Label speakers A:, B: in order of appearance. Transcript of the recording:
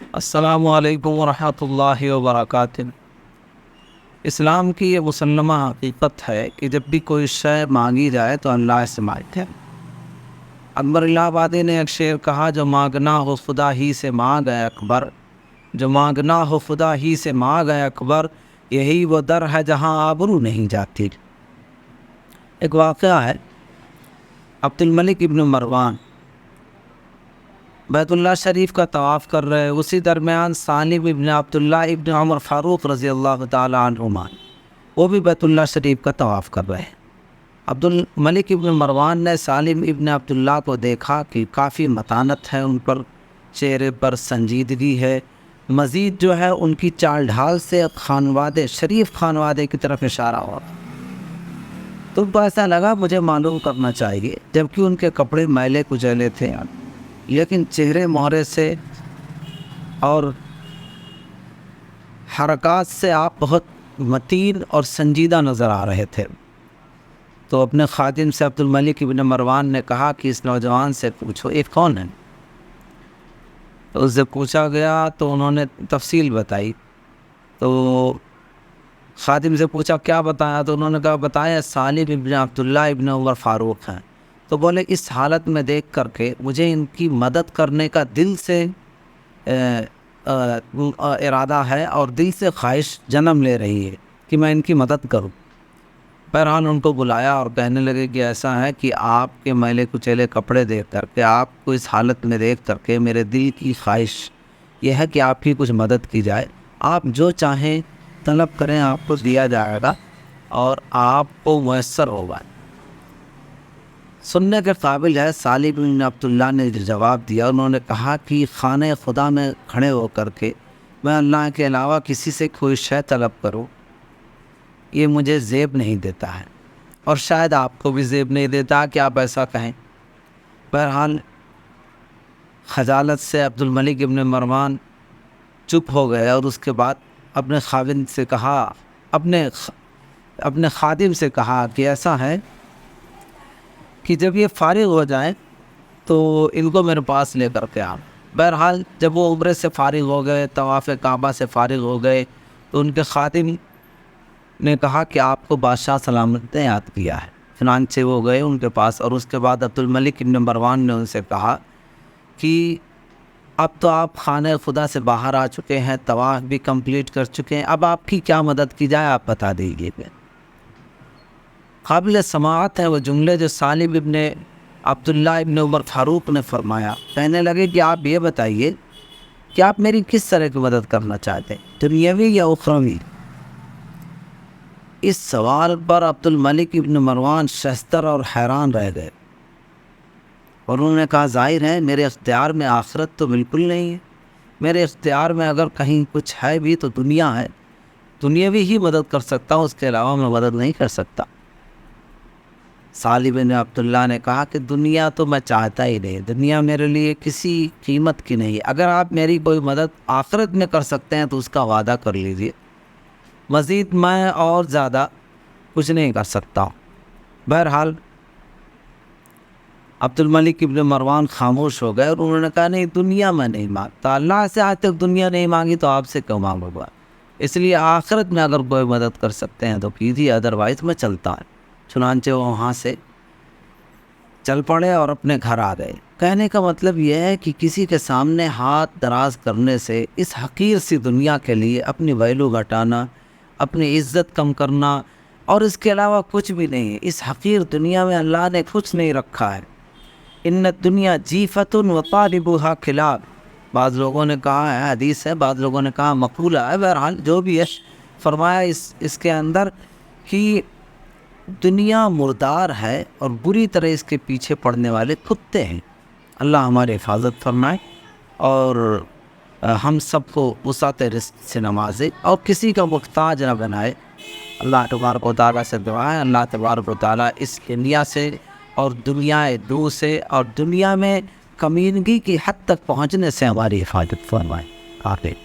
A: السلام علیکم ورحمۃ اللہ وبرکاتہ۔ اسلام کی یہ مسلمہ حقیقت ہے کہ جب بھی کوئی شے مانگی جائے تو اللہ سے مانگتے ہیں۔ اکبر الہ آبادی نے ایک شعر کہا، جو مانگنا ہو خدا ہی سے مانگ اے اکبر، جو مانگنا ہو خدا ہی سے مانگ اے اکبر، یہی وہ در ہے جہاں آبرو نہیں جاتی۔ ایک واقعہ ہے، عبد الملک ابن مروان بیت اللہ شریف کا طواف کر رہے، اسی درمیان سالم ابن عبداللہ ابن عمر فاروق رضی اللہ تعالیٰ عنہما وہ بھی بیت اللہ شریف کا طواف کر رہے ہیں۔ عبد الملک ابن مروان نے سالم ابن عبداللہ کو دیکھا کہ کافی متانت ہے ان پر، چہرے پر سنجیدگی ہے، مزید جو ہے ان کی چال ڈھال سے خانوادے شریف خانوادے کی طرف اشارہ ہوا، تو ان کو ایسا لگا مجھے معلوم کرنا چاہیے، جبکہ ان کے کپڑے میلے کچیلے تھے، لیکن چہرے مہرے سے اور حرکات سے آپ بہت متین اور سنجیدہ نظر آ رہے تھے۔ تو اپنے خادم سے عبد الملک ابن مروان نے کہا کہ اس نوجوان سے پوچھو یہ کون ہے۔ تو اس سے پوچھا گیا تو انہوں نے تفصیل بتائی، تو خادم سے پوچھا کیا بتایا، تو انہوں نے کہا بتایا سالم ابن عبداللہ ابن عمر فاروق ہیں۔ تو بولے اس حالت میں دیکھ کر کے مجھے ان کی مدد کرنے کا دل سے ارادہ ہے اور دل سے خواہش جنم لے رہی ہے کہ میں ان کی مدد کروں۔ بہرحال ان کو بلایا اور کہنے لگے کہ ایسا ہے کہ آپ کے میلے کچیلے کپڑے دیکھ کر کے، آپ کو اس حالت میں دیکھ کر کے میرے دل کی خواہش یہ ہے کہ آپ کی کچھ مدد کی جائے، آپ جو چاہیں طلب کریں آپ کو دیا جائے گا اور آپ کو میسر ہوگا۔ سننے کے قابل ہے، سالم بن عبداللہ نے جواب دیا، انہوں نے کہا کہ خانہ خدا میں کھڑے ہو کر کے میں اللہ کے علاوہ کسی سے کوئی شے طلب کروں، یہ مجھے زیب نہیں دیتا ہے، اور شاید آپ کو بھی زیب نہیں دیتا کہ آپ ایسا کہیں۔ بہرحال خجالت سے عبد الملک ابن مروان چپ ہو گئے اور اس کے بعد اپنے خاوند سے کہا، اپنے خادم سے کہا کہ ایسا ہے کہ جب یہ فارغ ہو جائیں تو ان کو میرے پاس لے کر کے آؤ۔ بہرحال جب وہ عمرے سے فارغ ہو گئے، طواف کعبہ سے فارغ ہو گئے، تو ان کے خادم نے کہا کہ آپ کو بادشاہ سلامت نے یاد کیا ہے، چنانچہ وہ گئے ان کے پاس، اور اس کے بعد عبد الملک ابن مروان نے ان سے کہا کہ اب تو آپ خانہ خدا سے باہر آ چکے ہیں، طواف بھی کمپلیٹ کر چکے ہیں، اب آپ کی کیا مدد کی جائے آپ بتا دیجیے۔ قابل سماعت ہے وہ جملے جو سالم ابن عبداللہ ابن عمر فاروق نے فرمایا، کہنے لگے کہ آپ یہ بتائیے کہ آپ میری کس طرح کی مدد کرنا چاہتے ہیں، دنیاوی یا اخروی؟ اس سوال پر عبد الملک ابن مروان شستر اور حیران رہ گئے، اور انہوں نے کہا ظاہر ہے میرے اختیار میں آخرت تو بالکل نہیں ہے، میرے اختیار میں اگر کہیں کچھ ہے بھی تو دنیا ہے، دنیاوی ہی مدد کر سکتا ہوں، اس کے علاوہ میں مدد نہیں کر سکتا۔ سالم بن عبداللہ نے کہا کہ دنیا تو میں چاہتا ہی نہیں، دنیا میرے لیے کسی قیمت کی نہیں، اگر آپ میری کوئی مدد آخرت میں کر سکتے ہیں تو اس کا وعدہ کر لیجئے، مزید میں اور زیادہ کچھ نہیں کر سکتا ہوں۔ بہرحال عبد الملک ابن مروان خاموش ہو گئے اور انہوں نے کہا نہیں، دنیا میں نہیں مانگتا، اللہ سے آج تک دنیا نہیں مانگی تو آپ سے کیوں مانگوں گا، اس لیے آخرت میں اگر کوئی مدد کر سکتے ہیں تو کیجیے، ادروائز میں چلتا ہے۔ چنانچہ وہ وہاں سے چل پڑے اور اپنے گھر آ گئے۔ کہنے کا مطلب یہ ہے کہ کسی کے سامنے ہاتھ دراز کرنے سے اس حقیر سی دنیا کے لیے اپنی ویلو گھٹانا، اپنی عزت کم کرنا اور اس کے علاوہ کچھ بھی نہیں ہے۔ اس حقیر دنیا میں اللہ نے کچھ نہیں رکھا ہے۔ ان الدنیا جیفۃ وطالبها کلاب، بعض لوگوں نے کہا ہے حدیث ہے، بعض لوگوں نے کہا مقولہ ہے، بہرحال جو بھی ہے، فرمایا اس کے اندر کہ دنیا مردار ہے اور بری طرح اس کے پیچھے پڑنے والے کتے ہیں۔ اللہ ہماری حفاظت فرمائے اور ہم سب کو وسعت رزق سے نوازے اور کسی کا محتاج نہ بنائے۔ اللہ تبارک و تعالیٰ سے دعا ہے، اللہ تبارک و تعالیٰ اس دنیا سے اور دنیا دو سے اور دنیا میں کمینگی کی حد تک پہنچنے سے ہماری حفاظت فرمائے۔ آمین۔